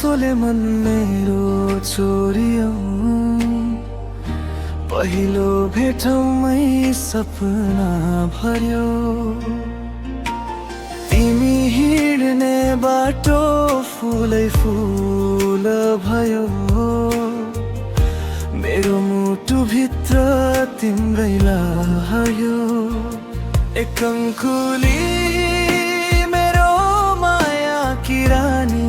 गुनासोले मन मेरो चोरियो, पहिलो भेटौँमै सपना भर्यो। तिमी हिँड्ने बाटो फुलै फुल भयो, मेरो मुटुभित्र तिम्रै लहर्यो। एक अंकुली मेरो माया की रानी,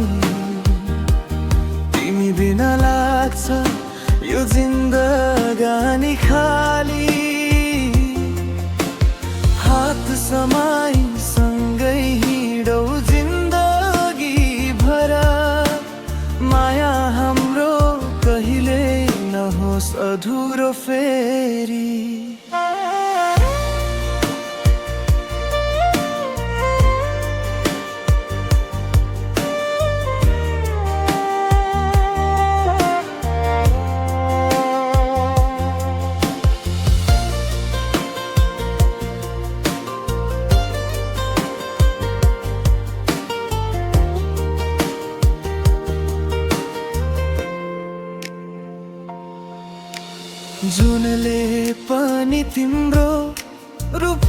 तिमी बिना लाग्छ यो जिन्दगानी खाली। हात समाई सँगै हिँडौ जिन्दगी भर, माया हाम्रो कहिले नहोस् अधुरो फेरि। जुनले पनि तिम्रो रूप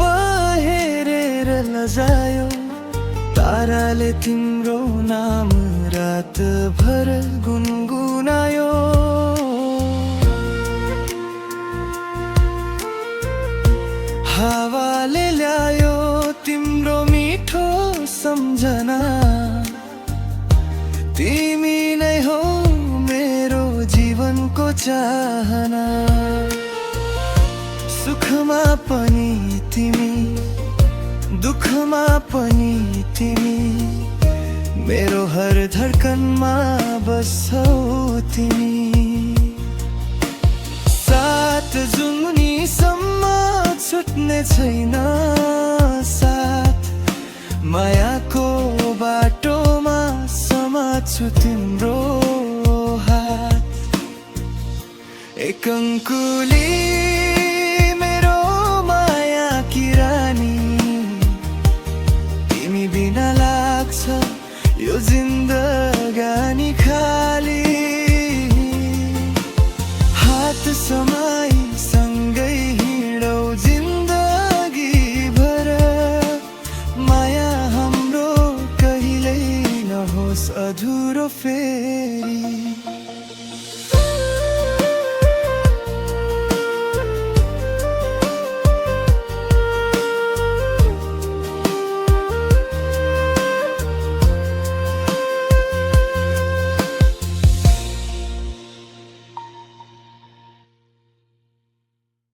हेरेर लजायो, ताराले तिम्रो नाम रातभर गुनगुनायो। हावाले ल्यायो तिम्रो मिठो सम्झना, तिमी नै हो मेरो जीवनको चाहना। सुखमा पनि तिमी, दुःखमा पनि तिमी, मेरो हर धड्कनमा बस्छौ तिमी। सात जुमुनीसम्म छुट्ने छैन साथ, मायाको बाटोमा समात्छु तिम्रो हात। एक अंकुली मेरो माया की रानी, तिमी बिना लाग्छ यो जिन्दगानी खाली। हात समाई सँगै हिँडौ जिन्दगी भर, माया हाम्रो कहिल्यै नहोस् अधुरो फेरि।